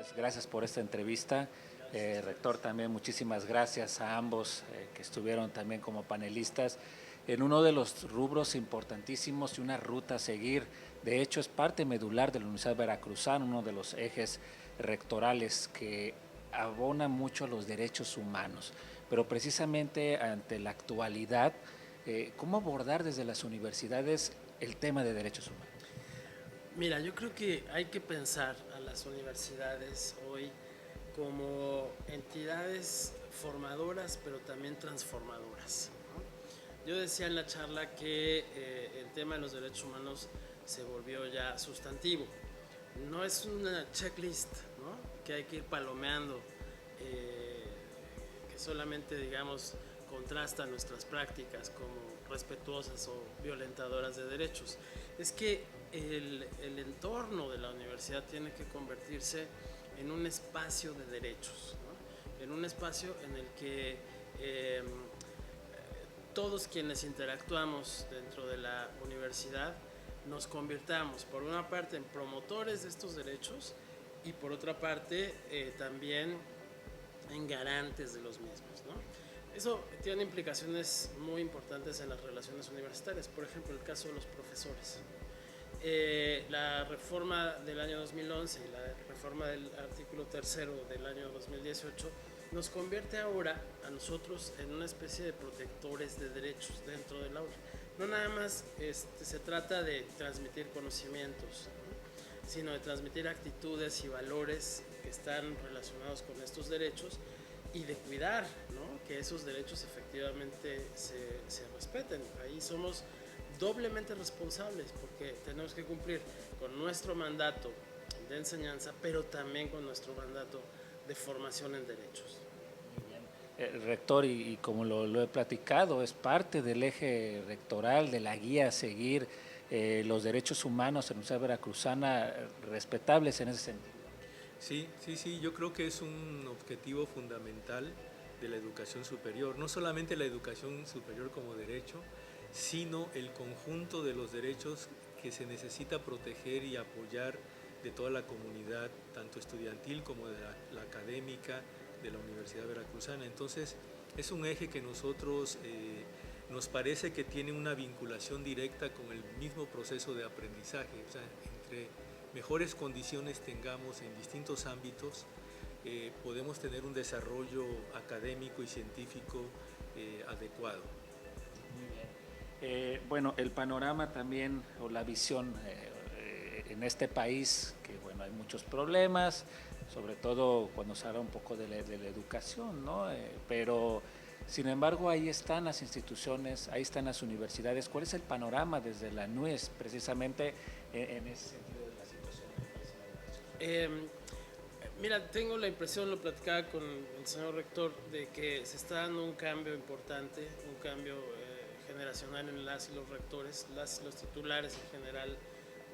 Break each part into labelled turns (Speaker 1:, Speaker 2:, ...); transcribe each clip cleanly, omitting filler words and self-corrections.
Speaker 1: Pues gracias por esta entrevista. Rector, también muchísimas gracias a ambos que estuvieron también como panelistas en uno de los rubros importantísimos y una ruta a seguir. De hecho, es parte medular de la Universidad Veracruzana, uno de los ejes rectorales que abona mucho a los derechos humanos. Pero precisamente ante la actualidad, ¿cómo abordar desde las universidades el tema de derechos humanos?
Speaker 2: Mira, yo creo que hay que pensar a las universidades hoy como entidades formadoras, pero también transformadoras, ¿no? Yo decía en la charla que el tema de los derechos humanos se volvió ya sustantivo. No es una checklist, ¿no?, que hay que ir palomeando, eh, que solamente, digamos, contrasta nuestras prácticas como respetuosas o violentadoras de derechos. Es que el entorno de la universidad tiene que convertirse en un espacio de derechos, ¿no?, en un espacio en el que todos quienes interactuamos dentro de la universidad nos convirtamos, por una parte, en promotores de estos derechos y por otra parte también en garantes de los mismos, ¿no? Eso tiene implicaciones muy importantes en las relaciones universitarias. Por ejemplo, el caso de los profesores. La reforma del año 2011 y la reforma del artículo 3 del año 2018 nos convierte ahora a nosotros en una especie de protectores de derechos dentro del aula. No nada más se trata de transmitir conocimientos, ¿no?, sino de transmitir actitudes y valores que están relacionados con estos derechos y de cuidar, ¿no?, que esos derechos efectivamente se respeten. Ahí somos doblemente responsables porque tenemos que cumplir con nuestro mandato de enseñanza, pero también con nuestro mandato de formación en derechos.
Speaker 1: Rector, y como lo he platicado, es parte del eje rectoral, de la guía a seguir, los derechos humanos en la Universidad Veracruzana respetables en ese sentido.
Speaker 3: Sí, yo creo que es un objetivo fundamental de la educación superior, no solamente la educación superior como derecho, sino el conjunto de los derechos que se necesita proteger y apoyar de toda la comunidad, tanto estudiantil como de la académica de la Universidad Veracruzana. Entonces, es un eje que nosotros nos parece que tiene una vinculación directa con el mismo proceso de aprendizaje, o sea, entre mejores condiciones tengamos en distintos ámbitos, podemos tener un desarrollo académico y científico adecuado.
Speaker 1: Bueno, el panorama también, o la visión en este país, que bueno, hay muchos problemas, sobre todo cuando se habla un poco de la educación, ¿no? Pero sin embargo ahí están las instituciones, ahí están las universidades. ¿Cuál es el panorama desde la NUES precisamente en ese sentido de la situación del país en la educación?
Speaker 2: Eh, Mira, tengo la impresión, lo platicaba con el señor rector, de que se está dando un cambio importante, un cambio generacional en las y los rectores, las y los titulares en general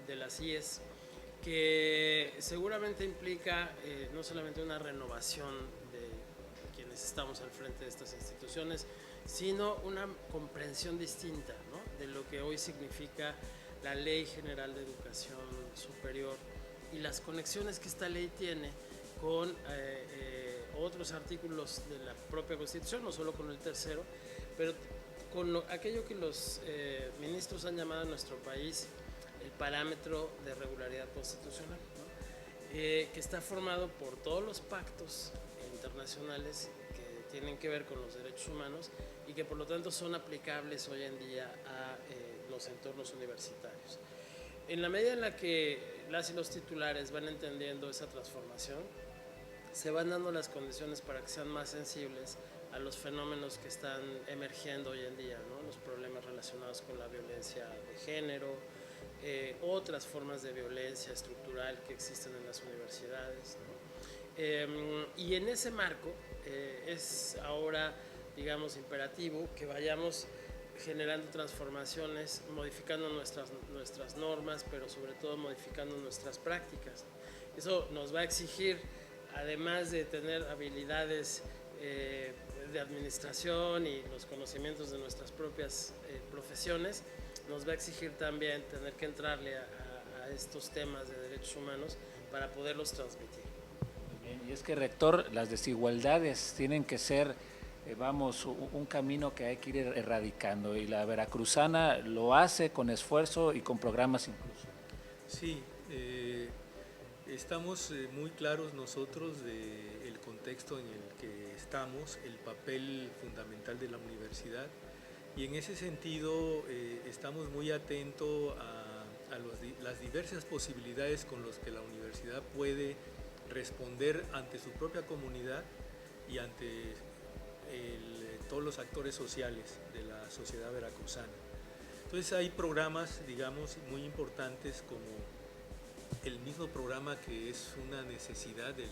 Speaker 2: de las IES, que seguramente implica no solamente una renovación de quienes estamos al frente de estas instituciones, sino una comprensión distinta, ¿no?, de lo que hoy significa la Ley General de Educación Superior y las conexiones que esta ley tiene con otros artículos de la propia Constitución, no solo con el tercero, pero con aquello que los ministros han llamado en nuestro país el parámetro de regularidad constitucional, ¿no?, que está formado por todos los pactos internacionales que tienen que ver con los derechos humanos y que por lo tanto son aplicables hoy en día a los entornos universitarios. En la medida en la que las y los titulares van entendiendo esa transformación, se van dando las condiciones para que sean más sensibles a los fenómenos que están emergiendo hoy en día, ¿no?, los problemas relacionados con la violencia de género, otras formas de violencia estructural que existen en las universidades, ¿no? Y en ese marco es ahora, digamos, imperativo que vayamos generando transformaciones, modificando nuestras normas, pero sobre todo modificando nuestras prácticas. Eso nos va a exigir, además de tener habilidades de administración y los conocimientos de nuestras propias profesiones, nos va a exigir también tener que entrarle a estos temas de derechos humanos para poderlos transmitir.
Speaker 1: Bien, y es que, rector, las desigualdades tienen que ser, un camino que hay que ir erradicando, y la veracruzana lo hace con esfuerzo y con programas incluso.
Speaker 3: Sí, estamos muy claros nosotros del contexto en el que estamos, el papel fundamental de la universidad, y en ese sentido estamos muy atentos a las diversas posibilidades con las que la universidad puede responder ante su propia comunidad y ante todos los actores sociales de la sociedad veracruzana. Entonces hay programas, digamos, muy importantes como el mismo programa que es una necesidad del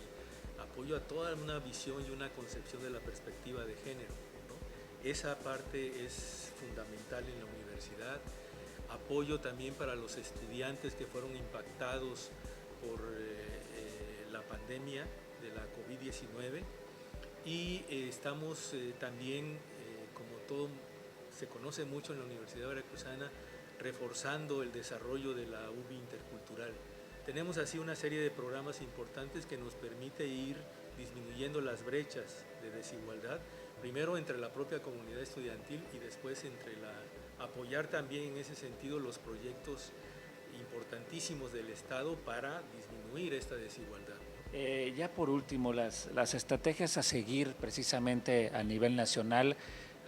Speaker 3: apoyo a toda una visión y una concepción de la perspectiva de género, ¿no? Esa parte es fundamental en la universidad. Apoyo también para los estudiantes que fueron impactados por la pandemia de la COVID-19, y estamos también, como todo se conoce mucho en la Universidad Veracruzana, reforzando el desarrollo de la UBI intercultural. Tenemos así una serie de programas importantes que nos permite ir disminuyendo las brechas de desigualdad, primero entre la propia comunidad estudiantil y después apoyar también en ese sentido los proyectos importantísimos del Estado para disminuir esta desigualdad.
Speaker 1: Ya por último, las estrategias a seguir precisamente a nivel nacional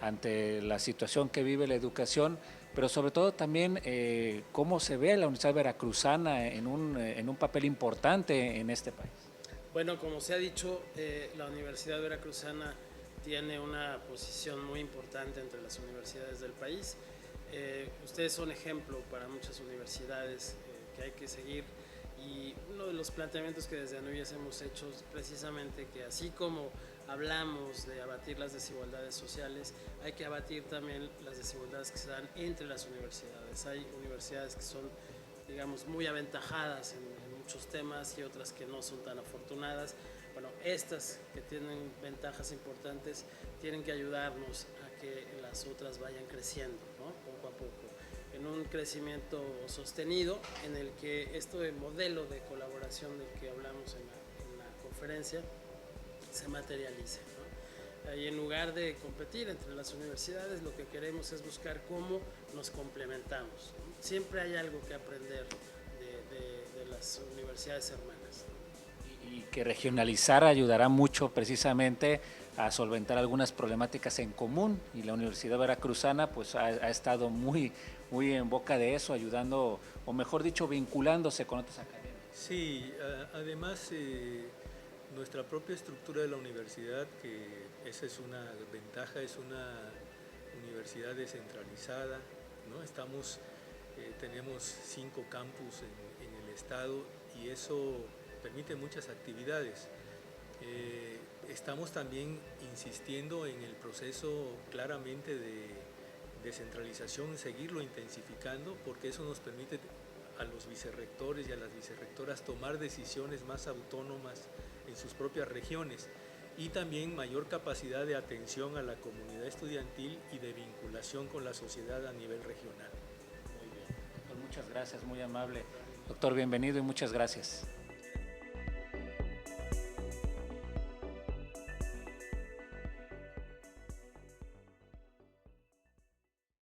Speaker 1: ante la situación que vive la educación, pero sobre todo también cómo se ve la Universidad Veracruzana en un papel importante en este país.
Speaker 2: Bueno, como se ha dicho, la Universidad Veracruzana tiene una posición muy importante entre las universidades del país. Ustedes son ejemplo para muchas universidades que hay que seguir, y uno de los planteamientos que desde ANUYES hemos hecho es precisamente que, así como hablamos de abatir las desigualdades sociales, hay que abatir también las desigualdades que se dan entre las universidades. Hay universidades que son, digamos, muy aventajadas en muchos temas y otras que no son tan afortunadas. Bueno, estas que tienen ventajas importantes tienen que ayudarnos a que las otras vayan creciendo, ¿no? Poco a poco, en un crecimiento sostenido en el que este modelo de colaboración del que hablamos en la conferencia se materialice, ¿no? Y en lugar de competir entre las universidades, lo que queremos es buscar cómo nos complementamos, ¿no? Siempre hay algo que aprender de las universidades hermanas, ¿no?
Speaker 1: Y que regionalizar ayudará mucho precisamente a solventar algunas problemáticas en común, y la Universidad Veracruzana pues ha estado muy en boca de eso, ayudando, o mejor dicho, vinculándose con otras academias.
Speaker 3: Sí, además nuestra propia estructura de la universidad, que esa es una ventaja, es una universidad descentralizada, ¿no? Tenemos 5 campus en el estado, y eso permite muchas actividades. Estamos también insistiendo en el proceso claramente de descentralización, seguirlo intensificando, porque eso nos permite a los vicerrectores y a las vicerrectoras tomar decisiones más autónomas en sus propias regiones, y también mayor capacidad de atención a la comunidad estudiantil y de vinculación con la sociedad a nivel regional.
Speaker 1: Muy bien, pues muchas gracias, muy amable. Doctor, bienvenido y muchas gracias.